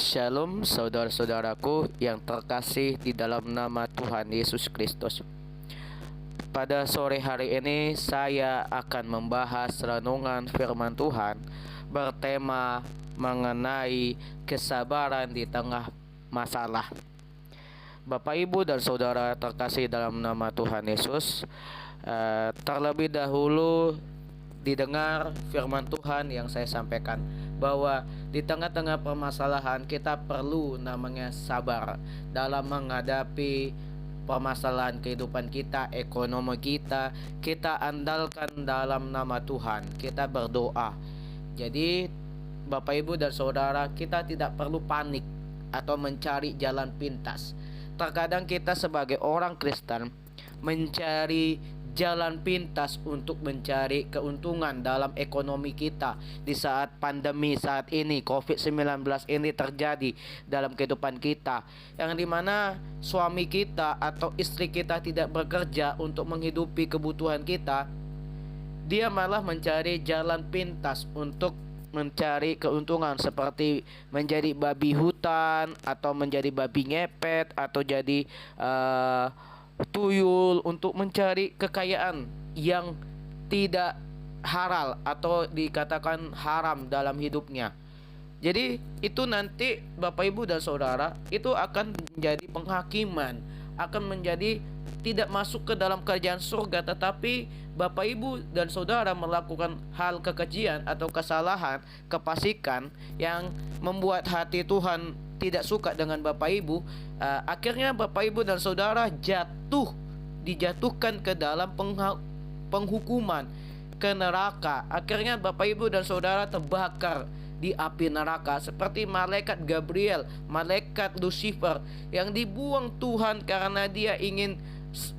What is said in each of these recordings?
Shalom saudara-saudaraku yang terkasih di dalam nama Tuhan Yesus Kristus. Pada sore hari ini saya akan membahas renungan firman Tuhan bertema mengenai kesabaran di tengah masalah. Bapak, Ibu, dan saudara terkasih dalam nama Tuhan Yesus, terlebih dahulu didengar firman Tuhan yang saya sampaikan bahwa di tengah-tengah permasalahan kita perlu namanya sabar dalam menghadapi permasalahan kehidupan kita, ekonomi kita. Kita andalkan dalam nama Tuhan, kita berdoa. Jadi Bapak, Ibu, dan saudara, kita tidak perlu panik atau mencari jalan pintas. Terkadang kita sebagai orang Kristen mencari jalan pintas untuk mencari keuntungan dalam ekonomi kita di saat pandemi saat ini, COVID-19 ini terjadi dalam kehidupan kita, yang dimana suami kita atau istri kita tidak bekerja untuk menghidupi kebutuhan kita. Dia malah mencari jalan pintas untuk mencari keuntungan, seperti menjadi babi hutan atau menjadi babi ngepet atau jadi tuyul untuk mencari kekayaan yang tidak halal atau dikatakan haram dalam hidupnya. Jadi itu nanti Bapak, Ibu, dan saudara, itu akan menjadi penghakiman, akan menjadi tidak masuk ke dalam kerajaan surga. Tetapi Bapak, Ibu, dan saudara melakukan hal kekejian atau kesalahan, kefasikan yang membuat hati Tuhan tidak suka dengan Bapak, Ibu, akhirnya Bapak, Ibu, dan saudara dijatuhkan ke dalam penghukuman, ke neraka. Akhirnya Bapak, Ibu, dan saudara terbakar di api neraka seperti malaikat Gabriel, malaikat Lucifer yang dibuang Tuhan karena dia ingin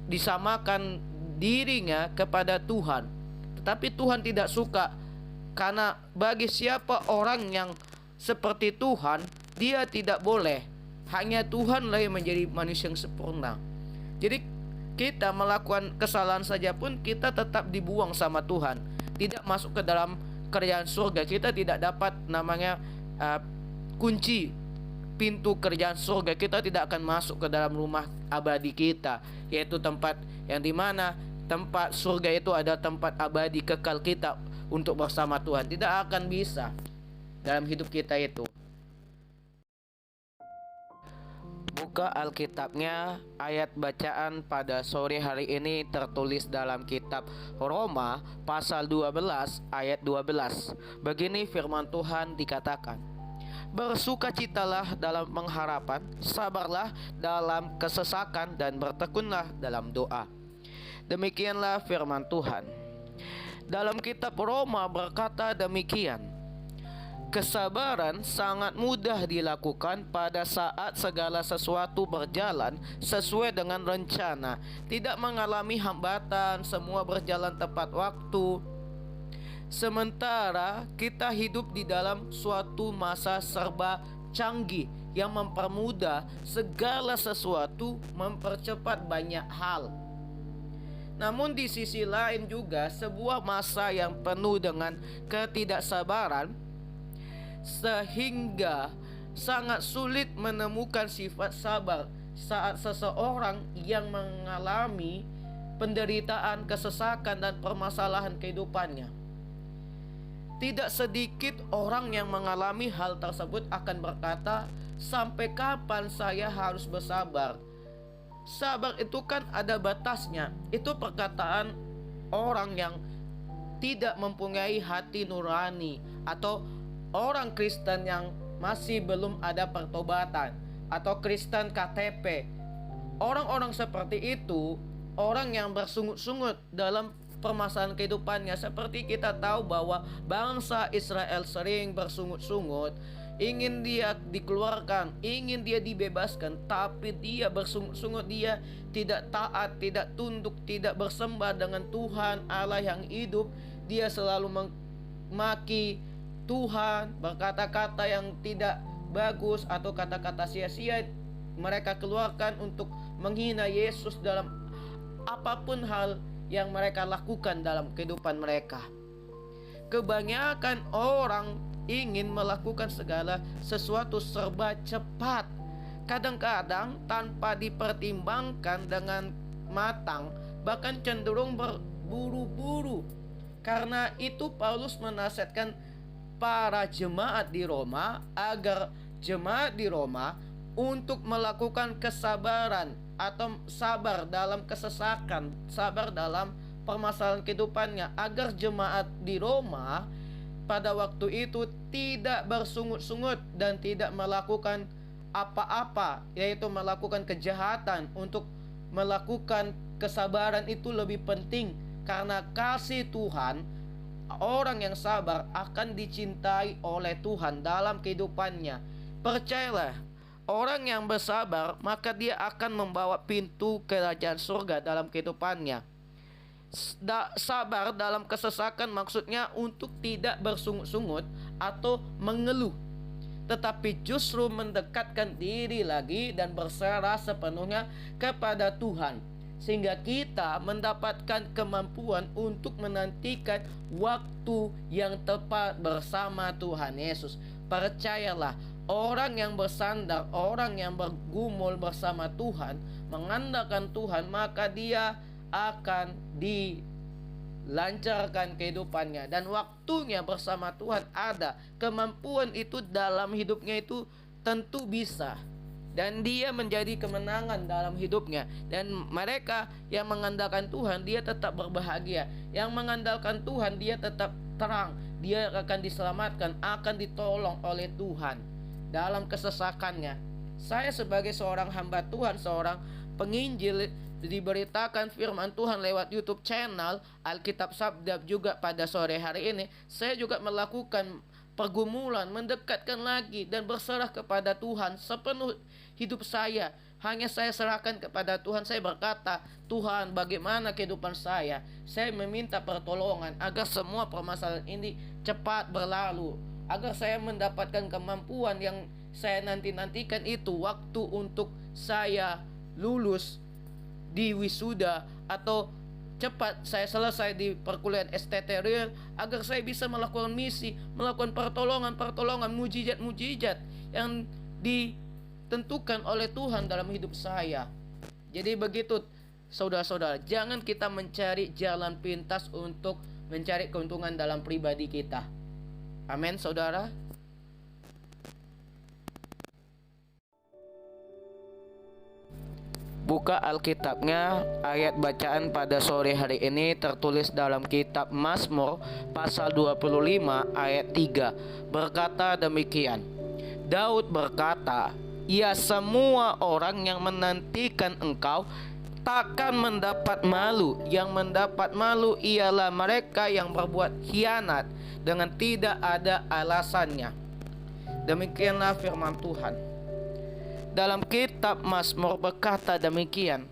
disamakan dirinya kepada Tuhan. Tetapi Tuhan tidak suka, karena bagi siapa orang yang seperti Tuhan, dia tidak boleh. Hanya Tuhanlah yang menjadi manusia yang sempurna. Jadi kita melakukan kesalahan saja pun kita tetap dibuang sama Tuhan, tidak masuk ke dalam kerajaan surga. Kita tidak dapat namanya kunci pintu kerajaan surga. Kita tidak akan masuk ke dalam rumah abadi kita, yaitu tempat yang dimana tempat surga itu ada tempat abadi kekal kita untuk bersama Tuhan. Tidak akan bisa dalam hidup kita itu. Buka Alkitabnya, ayat bacaan pada sore hari ini tertulis dalam kitab Roma pasal 12 ayat 12. Begini firman Tuhan dikatakan, bersukacitalah dalam pengharapan, sabarlah dalam kesesakan, dan bertekunlah dalam doa. Demikianlah firman Tuhan. Dalam kitab Roma berkata demikian, kesabaran sangat mudah dilakukan pada saat segala sesuatu berjalan sesuai dengan rencana, tidak mengalami hambatan, semua berjalan tepat waktu. Sementara kita hidup di dalam suatu masa serba canggih yang mempermudah segala sesuatu, mempercepat banyak hal. Namun di sisi lain juga sebuah masa yang penuh dengan ketidaksabaran, sehingga sangat sulit menemukan sifat sabar saat seseorang yang mengalami penderitaan, kesesakan, dan permasalahan kehidupannya. Tidak sedikit orang yang mengalami hal tersebut akan berkata, sampai kapan saya harus bersabar? Sabar itu kan ada batasnya. Itu perkataan orang yang tidak mempunyai hati nurani, atau orang Kristen yang masih belum ada pertobatan, atau Kristen KTP. Orang-orang seperti itu, orang yang bersungut-sungut dalam permasalahan kehidupannya. Seperti kita tahu bahwa bangsa Israel sering bersungut-sungut, ingin dia dikeluarkan, ingin dia dibebaskan, tapi dia bersungut-sungut, dia tidak taat, tidak tunduk, tidak bersembah dengan Tuhan Allah yang hidup. Dia selalu memaki Tuhan, berkata-kata yang tidak bagus atau kata-kata sia-sia mereka keluarkan untuk menghina Yesus dalam apapun hal yang mereka lakukan dalam kehidupan mereka. Kebanyakan orang ingin melakukan segala sesuatu serba cepat. Kadang-kadang tanpa dipertimbangkan dengan matang, bahkan cenderung berburu-buru. Karena itu Paulus menasihatkan para jemaat di Roma agar jemaat di Roma untuk melakukan kesabaran atau sabar dalam kesesakan, sabar dalam permasalahan kehidupannya, agar jemaat di Roma pada waktu itu tidak bersungut-sungut dan tidak melakukan apa-apa, yaitu melakukan kejahatan. Untuk melakukan kesabaran itu lebih penting, karena kasih Tuhan, orang yang sabar akan dicintai oleh Tuhan dalam kehidupannya. Percayalah, orang yang bersabar maka dia akan membawa pintu kerajaan surga dalam kehidupannya. Sabar dalam kesesakan maksudnya untuk tidak bersungut-sungut atau mengeluh, tetapi justru mendekatkan diri lagi dan berserah sepenuhnya kepada Tuhan, sehingga kita mendapatkan kemampuan untuk menantikan waktu yang tepat bersama Tuhan Yesus. Percayalah, orang yang bersandar, orang yang bergumul bersama Tuhan, mengandalkan Tuhan, maka dia akan dilancarkan kehidupannya, dan waktunya bersama Tuhan ada. Kemampuan itu dalam hidupnya itu tentu bisa, dan dia menjadi kemenangan dalam hidupnya. Dan mereka yang mengandalkan Tuhan, dia tetap berbahagia. Yang mengandalkan Tuhan, dia tetap terang, dia akan diselamatkan, akan ditolong oleh Tuhan dalam kesesakannya. Saya sebagai seorang hamba Tuhan, seorang penginjil, diberitakan firman Tuhan lewat YouTube channel Alkitab Sabda juga pada sore hari ini. Saya juga melakukan pergumulan, mendekatkan lagi dan berserah kepada Tuhan sepenuh hidup saya. Hanya saya serahkan kepada Tuhan. Saya berkata, Tuhan, bagaimana kehidupan saya? Saya meminta pertolongan agar semua permasalahan ini cepat berlalu, agar saya mendapatkan kemampuan yang saya nantikan itu, waktu untuk saya lulus di wisuda, atau cepat saya selesai di perkuliahan STT Real, agar saya bisa melakukan misi, melakukan pertolongan, mujizat yang ditentukan oleh Tuhan dalam hidup saya. Jadi begitu saudara-saudara, jangan kita mencari jalan pintas untuk mencari keuntungan dalam pribadi kita. Amin, saudara. Buka Alkitabnya. Ayat bacaan pada sore hari ini tertulis dalam kitab Mazmur pasal 25 ayat 3. Berkata demikian, Daud berkata, "Ya, semua orang yang menantikan Engkau takkan mendapat malu. Yang mendapat malu ialah mereka yang berbuat khianat dengan tidak ada alasannya." Demikianlah firman Tuhan. Dalam kitab Mazmur berkata demikian,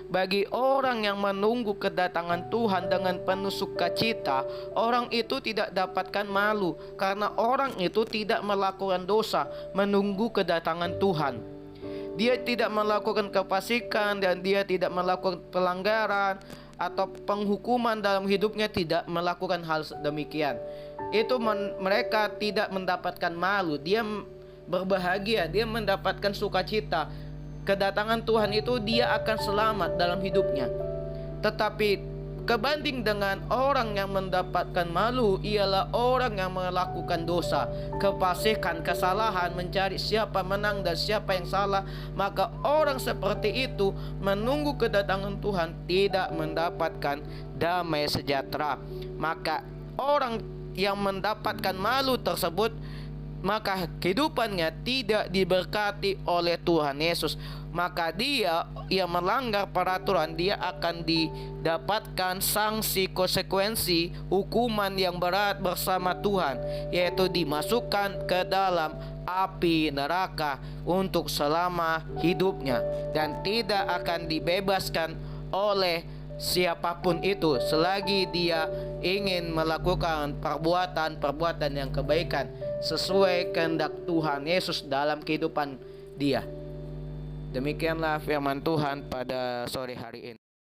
bagi orang yang menunggu kedatangan Tuhan dengan penuh sukacita, orang itu tidak dapatkan malu, karena orang itu tidak melakukan dosa menunggu kedatangan Tuhan. Dia tidak melakukan kefasikan, dan dia tidak melakukan pelanggaran atau penghukuman dalam hidupnya, tidak melakukan hal demikian. Itu mereka tidak mendapatkan malu. Dia berbahagia, dia mendapatkan sukacita. Kedatangan Tuhan itu dia akan selamat dalam hidupnya. Tetapi kebanding dengan orang yang mendapatkan malu ialah orang yang melakukan dosa, kefasikan, kesalahan, mencari siapa menang dan siapa yang salah, maka orang seperti itu menunggu kedatangan Tuhan tidak mendapatkan damai sejahtera. Maka orang yang mendapatkan malu tersebut, maka kehidupannya tidak diberkati oleh Tuhan Yesus. Maka dia yang melanggar peraturan, dia akan didapatkan sanksi, konsekuensi, hukuman yang berat bersama Tuhan, yaitu dimasukkan ke dalam api neraka untuk selama hidupnya, dan tidak akan dibebaskan oleh siapapun itu selagi dia ingin melakukan perbuatan yang kebaikan sesuai kehendak Tuhan Yesus dalam kehidupan dia. Demikianlah firman Tuhan pada sore hari ini.